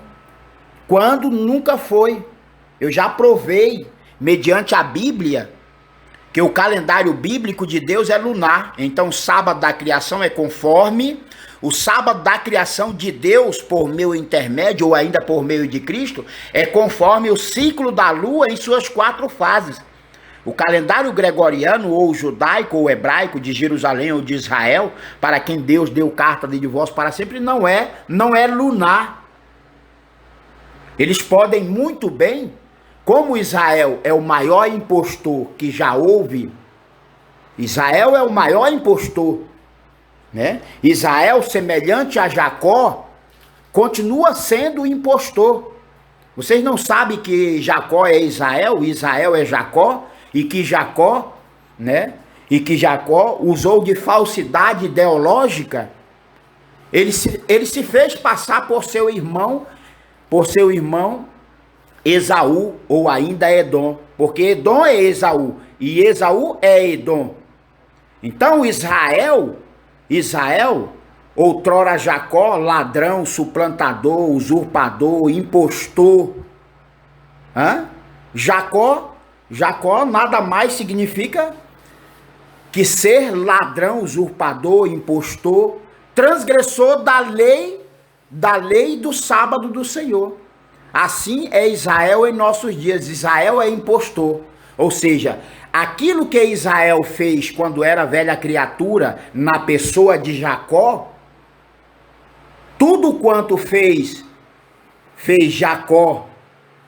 quando nunca foi. Eu já provei, mediante a Bíblia, que o calendário bíblico de Deus é lunar. Então o sábado da criação é conforme o sábado da criação de Deus por meu intermédio, ou ainda por meio de Cristo, é conforme o ciclo da lua em suas 4 fases. O calendário gregoriano, ou judaico, ou hebraico, de Jerusalém ou de Israel, para quem Deus deu carta de divórcio para sempre, não é lunar. Eles podem muito bem, como Israel é o maior impostor que já houve, Israel é o maior impostor, né? Israel, semelhante a Jacó, continua sendo impostor. Vocês não sabem que Jacó é Israel, Israel é Jacó, e que Jacó, né? E que Jacó usou de falsidade ideológica. Ele se fez passar por seu irmão Esaú, ou ainda Edom, porque Edom é Esaú e Esaú é Edom. Então Israel, outrora Jacó, ladrão, suplantador, usurpador, impostor. Jacó nada mais significa que ser ladrão, usurpador, impostor, transgressor da lei do sábado do Senhor. Assim é Israel em nossos dias. Israel é impostor. Ou seja, aquilo que Israel fez quando era velha criatura, na pessoa de Jacó, tudo quanto fez Jacó,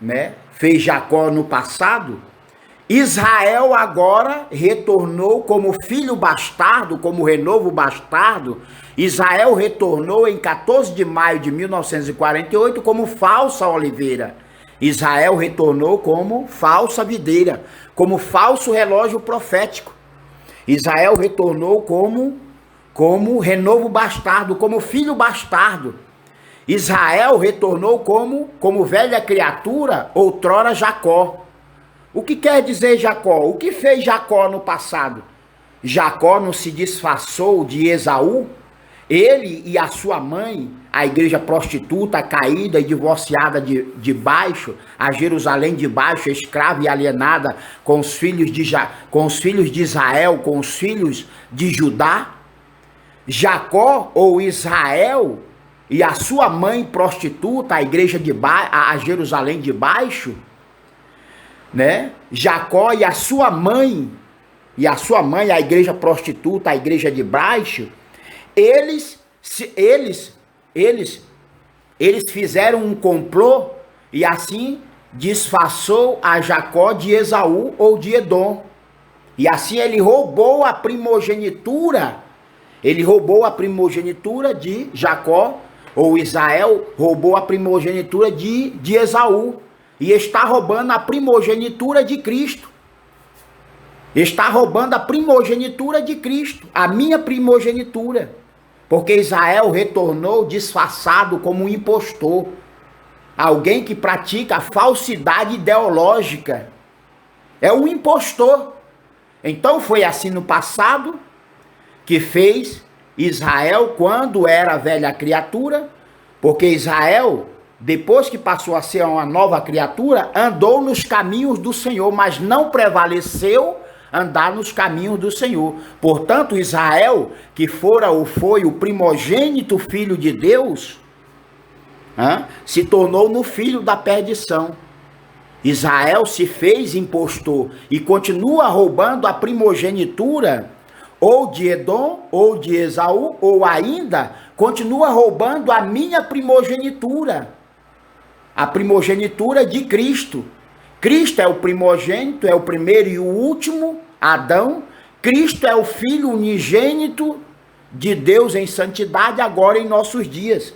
né? Fez Jacó no passado, Israel agora retornou como filho bastardo, como renovo bastardo. Israel retornou em 14 de maio de 1948 como falsa oliveira. Israel retornou como falsa videira, como falso relógio profético. Israel retornou como renovo bastardo, como filho bastardo. Israel retornou como velha criatura, outrora Jacó. O que quer dizer Jacó? O que fez Jacó no passado? Jacó não se disfarçou de Esaú? Ele e a sua mãe, a igreja prostituta, caída e divorciada de baixo, a Jerusalém de baixo, escrava e alienada com os filhos de Israel, com os filhos de Judá? Jacó ou Israel e a sua mãe prostituta, a igreja de baixo, a Jerusalém de baixo, né? Jacó e a sua mãe, a igreja prostituta, a igreja de baixo, eles fizeram um complô e assim disfarçou a Jacó de Esaú ou de Edom. E assim ele roubou a primogenitura. Ele roubou a primogenitura de Jacó, ou Israel roubou a primogenitura de Esaú. E está roubando a primogenitura de Cristo. Está roubando a primogenitura de Cristo, a minha primogenitura. Porque Israel retornou disfarçado como um impostor. Alguém que pratica a falsidade ideológica. É um impostor. Então foi assim no passado que fez Israel quando era velha criatura. Porque Israel, depois que passou a ser uma nova criatura, andou nos caminhos do Senhor, mas não prevaleceu andar nos caminhos do Senhor. Portanto, Israel, que fora ou foi o primogênito filho de Deus, se tornou no filho da perdição. Israel se fez impostor e continua roubando a primogenitura ou de Edom, ou de Esaú, ou ainda continua roubando a minha primogenitura, a primogenitura de Cristo. Cristo é o primogênito, é o primeiro e o último, Adão. Cristo é o Filho unigênito de Deus em santidade agora em nossos dias.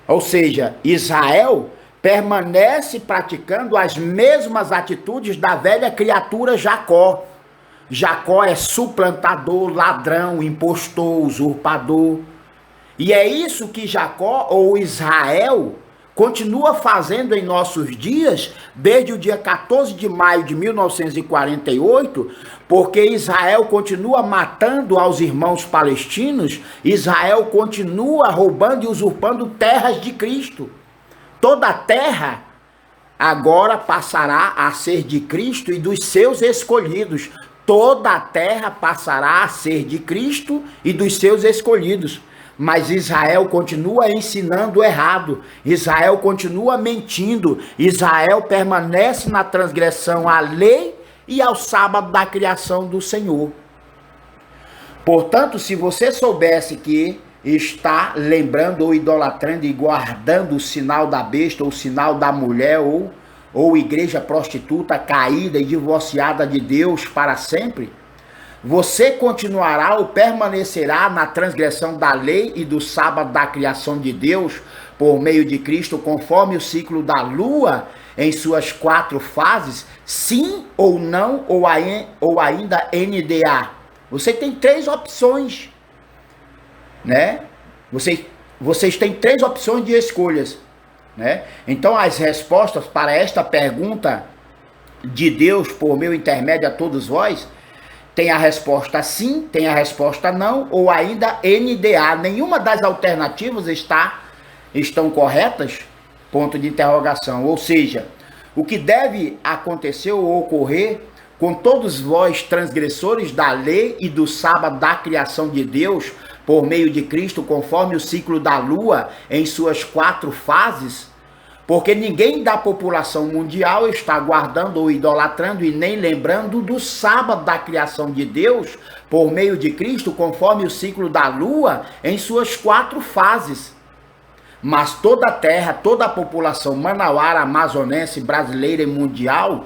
Ou seja, Israel permanece praticando as mesmas atitudes da velha criatura Jacó. Jacó é suplantador, ladrão, impostor, usurpador. E é isso que Jacó ou Israel continua fazendo em nossos dias, desde o dia 14 de maio de 1948, porque Israel continua matando aos irmãos palestinos, Israel continua roubando e usurpando terras de Cristo. Toda a terra agora passará a ser de Cristo e dos seus escolhidos. Toda a terra passará a ser de Cristo e dos seus escolhidos. Mas Israel continua ensinando errado, Israel continua mentindo, Israel permanece na transgressão à lei e ao sábado da criação do Senhor. Portanto, se você soubesse que está lembrando ou idolatrando e guardando o sinal da besta, ou o sinal da mulher, ou igreja prostituta caída e divorciada de Deus para sempre, você continuará ou permanecerá na transgressão da lei e do sábado da criação de Deus por meio de Cristo, conforme o ciclo da lua em suas 4 fases, sim ou não, ou ainda NDA. Você tem 3 opções, né? Vocês têm 3 opções de escolhas, né? Então as respostas para esta pergunta de Deus por meu intermédio a todos vós, tem a resposta sim, tem a resposta não, ou ainda NDA. Nenhuma das alternativas estão corretas? Ponto de interrogação. Ou seja, o que deve acontecer ou ocorrer com todos vós transgressores da lei e do sábado da criação de Deus, por meio de Cristo, conforme o ciclo da lua em suas 4 fases? Porque ninguém da população mundial está guardando ou idolatrando e nem lembrando do sábado da criação de Deus, por meio de Cristo, conforme o ciclo da lua, em suas 4 fases. Mas toda a terra, toda a população manauara, amazonense, brasileira e mundial,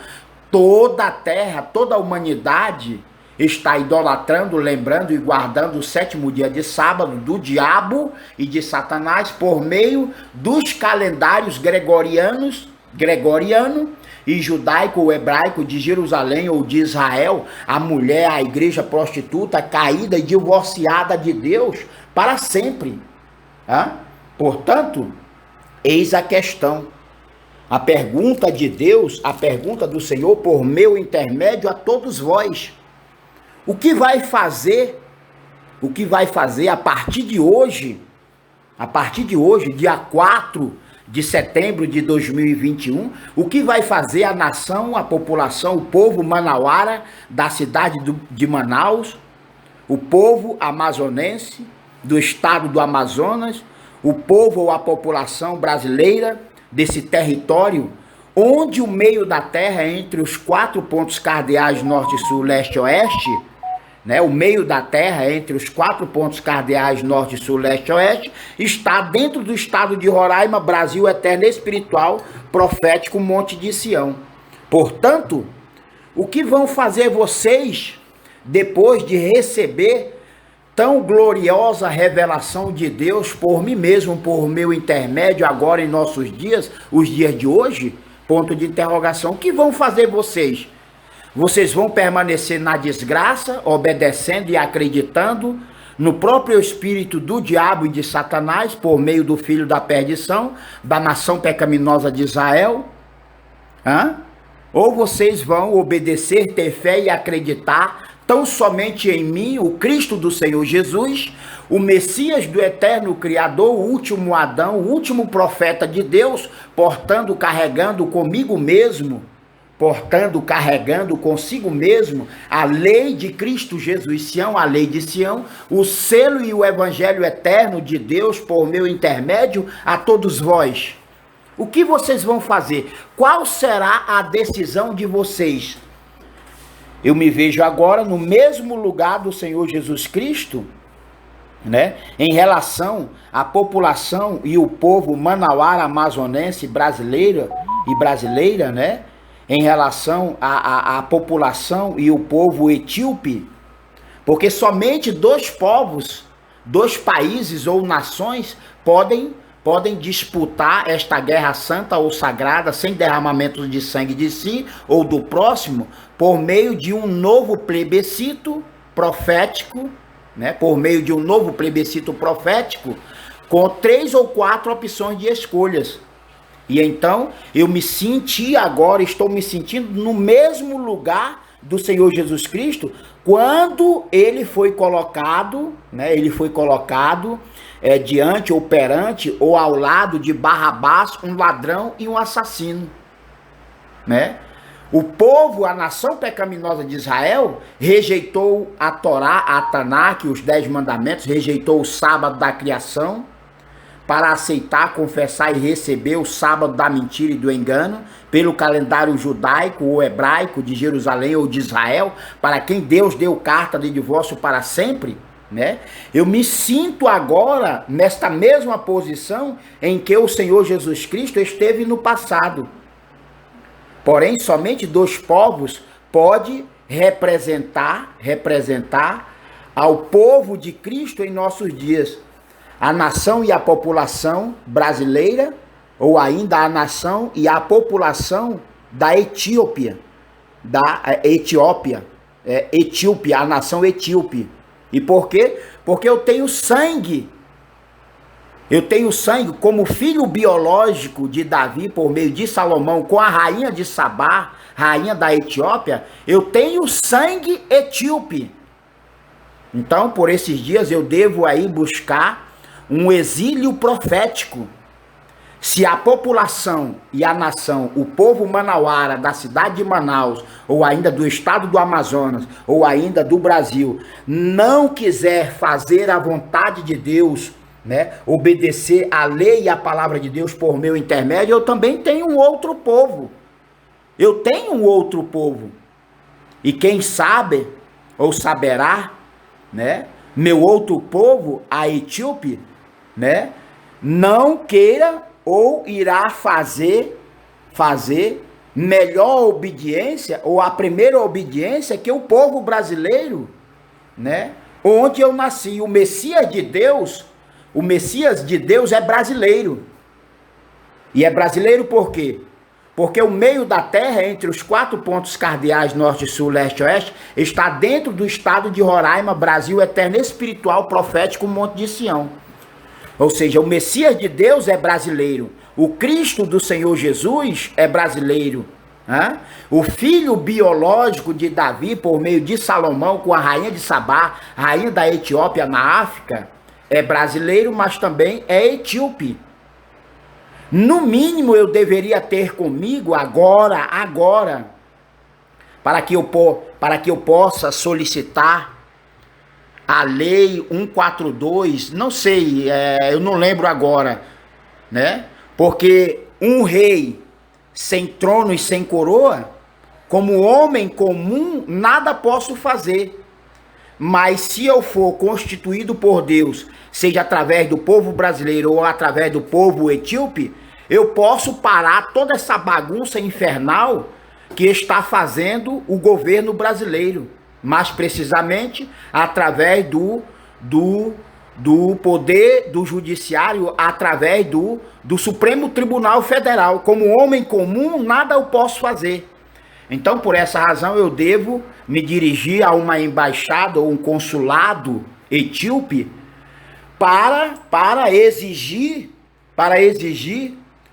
toda a terra, toda a humanidade está idolatrando, lembrando e guardando o 7º dia de sábado do diabo e de Satanás por meio dos calendários gregoriano e judaico ou hebraico de Jerusalém ou de Israel, a mulher, a igreja prostituta, caída e divorciada de Deus para sempre. Portanto, eis a questão. A pergunta de Deus, a pergunta do Senhor por meu intermédio a todos vós. O que vai fazer a partir de hoje, dia 4 de setembro de 2021, o que vai fazer a nação, a população, o povo manauara da cidade de Manaus, o povo amazonense do estado do Amazonas, o povo ou a população brasileira desse território, onde o meio da terra, entre os 4 pontos cardeais norte, sul, leste e oeste, né, o meio da terra, entre os 4 pontos cardeais norte, sul, leste e oeste, está dentro do estado de Roraima, Brasil eterno espiritual, profético, Monte de Sião. Portanto, o que vão fazer vocês depois de receber tão gloriosa revelação de Deus por mim mesmo, por meu intermédio, agora em nossos dias, os dias de hoje? Ponto de interrogação. O que vão fazer vocês? Vocês vão permanecer na desgraça, obedecendo e acreditando no próprio espírito do diabo e de Satanás, por meio do filho da perdição, da nação pecaminosa de Israel? Ou vocês vão obedecer, ter fé e acreditar tão somente em mim, o Cristo do Senhor Jesus, o Messias do eterno Criador, o último Adão, o último profeta de Deus, carregando consigo mesmo a lei de Cristo Jesus, Sião, a lei de Sião, o selo e o evangelho eterno de Deus por meu intermédio a todos vós. O que vocês vão fazer? Qual será a decisão de vocês? Eu me vejo agora no mesmo lugar do Senhor Jesus Cristo, né? Em relação à população e o povo manauara, amazonense, brasileira, né? Em relação à população e o povo etíope, porque somente 2 povos, 2 países ou nações podem disputar esta guerra santa ou sagrada sem derramamento de sangue de si ou do próximo, por meio de um novo plebiscito profético, né? Por meio de um novo plebiscito profético, com 3 ou 4 opções de escolhas. E então eu estou me sentindo no mesmo lugar do Senhor Jesus Cristo, quando ele foi colocado, né? Ele foi colocado diante ou perante ou ao lado de Barrabás, um ladrão e um assassino, né? O povo, a nação pecaminosa de Israel, rejeitou a Torá, a Tanakh, os 10 mandamentos, rejeitou o sábado da criação, para aceitar, confessar e receber o sábado da mentira e do engano, pelo calendário judaico ou hebraico de Jerusalém ou de Israel, para quem Deus deu carta de divórcio para sempre, né? Eu me sinto agora nesta mesma posição em que o Senhor Jesus Cristo esteve no passado. Porém, somente 2 povos pode representar ao povo de Cristo em nossos dias. A nação e a população brasileira, ou ainda a nação e a população da Etiópia, a nação etíope. E por quê? Porque eu tenho sangue como filho biológico de Davi, por meio de Salomão, com a rainha de Sabá, rainha da Etiópia, eu tenho sangue etíope. Então, por esses dias, eu devo aí buscar um exílio profético. Se a população e a nação, o povo manauara da cidade de Manaus, ou ainda do estado do Amazonas, ou ainda do Brasil, não quiser fazer a vontade de Deus, né, obedecer a lei e a palavra de Deus por meu intermédio, eu também tenho um outro povo. E quem sabe, ou saberá, né, meu outro povo, a Etíope, né, não queira ou irá fazer melhor obediência, ou a primeira obediência que o povo brasileiro, né, onde eu nasci. O Messias de Deus é brasileiro. E é brasileiro por quê? Porque o meio da terra, entre os 4 pontos cardeais, norte, sul, leste e oeste, está dentro do estado de Roraima, Brasil eterno espiritual, profético, Monte de Sião. Ou seja, o Messias de Deus é brasileiro. O Cristo do Senhor Jesus é brasileiro. Né? O filho biológico de Davi, por meio de Salomão, com a rainha de Sabá, rainha da Etiópia na África, é brasileiro, mas também é etíope. No mínimo eu deveria ter comigo agora, para que eu possa solicitar a lei 142, não sei, eu não lembro agora, né? Porque um rei sem trono e sem coroa, como homem comum, nada posso fazer. Mas se eu for constituído por Deus, seja através do povo brasileiro ou através do povo etíope, eu posso parar toda essa bagunça infernal que está fazendo o governo brasileiro. Mais precisamente, através do poder do judiciário, através do Supremo Tribunal Federal. Como homem comum, nada eu posso fazer. Então, por essa razão, eu devo me dirigir a uma embaixada ou um consulado etíope para exigir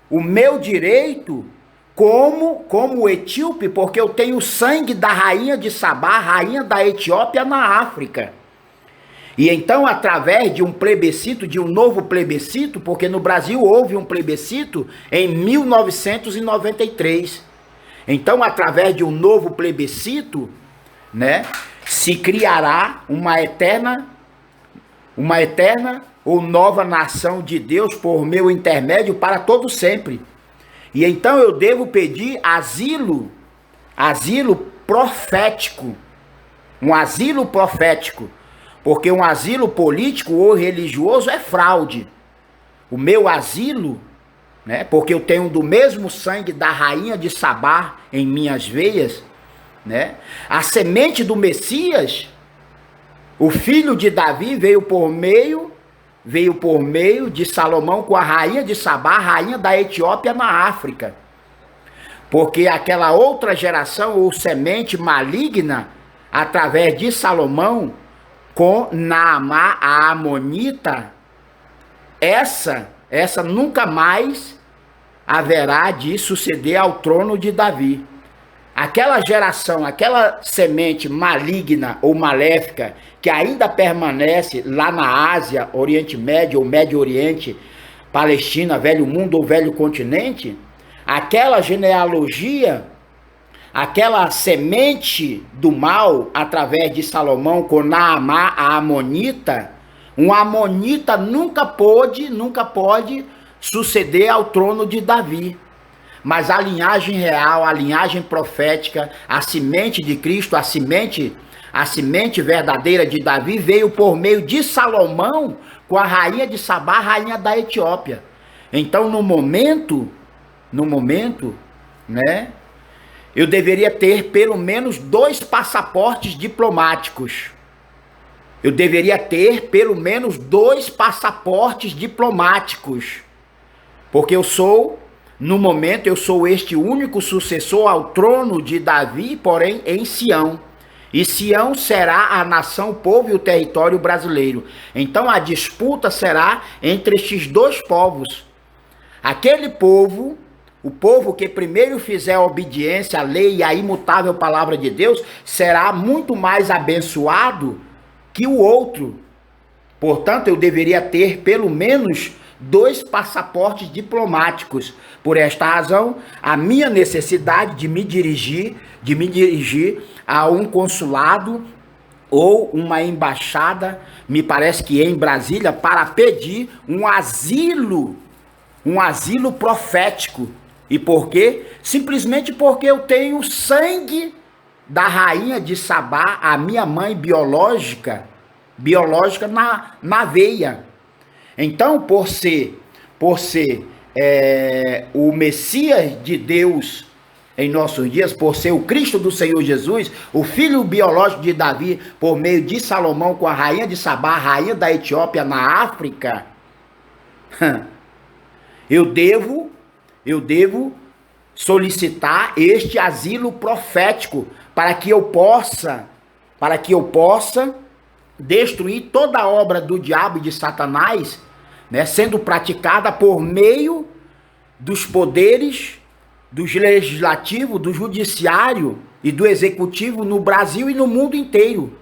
o meu direito como etíope, porque eu tenho sangue da rainha de Sabá, rainha da Etiópia na África. E então, através de um plebiscito, de um novo plebiscito, porque no Brasil houve um plebiscito em 1993. Então, através de um novo plebiscito, né, se criará uma eterna ou nova nação de Deus por meu intermédio para todo sempre. E então eu devo pedir asilo profético, um asilo profético, porque um asilo político ou religioso é fraude. O meu asilo, né, porque eu tenho do mesmo sangue da rainha de Sabá em minhas veias, né? A semente do Messias, o filho de Davi, veio por meio de Salomão com a rainha de Sabá, rainha da Etiópia na África. Porque aquela outra geração ou semente maligna, através de Salomão, com Naamá, a amonita, essa nunca mais haverá de suceder ao trono de Davi. Aquela geração, aquela semente maligna ou maléfica que ainda permanece lá na Ásia, Oriente Médio ou Médio Oriente, Palestina, Velho Mundo ou Velho Continente, aquela genealogia, aquela semente do mal através de Salomão com Naamá, a amonita, um amonita nunca pode suceder ao trono de Davi. Mas a linhagem real, a linhagem profética, a semente de Cristo, a semente verdadeira de Davi veio por meio de Salomão com a rainha de Sabá, rainha da Etiópia. Então, no momento, né, eu deveria ter pelo menos 2 passaportes diplomáticos. Porque no momento, eu sou este único sucessor ao trono de Davi, porém em Sião. E Sião será a nação, o povo e o território brasileiro. Então a disputa será entre estes 2 povos. Aquele povo, o povo que primeiro fizer obediência à lei e à imutável palavra de Deus, será muito mais abençoado que o outro. Portanto, eu deveria ter pelo menos 2 passaportes diplomáticos. Por esta razão, a minha necessidade de me dirigir a um consulado ou uma embaixada, me parece que em Brasília, para pedir um asilo profético. E por quê? Simplesmente porque eu tenho sangue da rainha de Sabá, a minha mãe biológica na veia. Então, por ser o Messias de Deus em nossos dias, por ser o Cristo do Senhor Jesus, o filho biológico de Davi, por meio de Salomão com a rainha de Sabá, rainha da Etiópia na África, eu devo solicitar este asilo profético para que eu possa destruir toda a obra do diabo e de Satanás né, sendo praticada por meio dos poderes do legislativo, do judiciário e do executivo no Brasil e no mundo inteiro.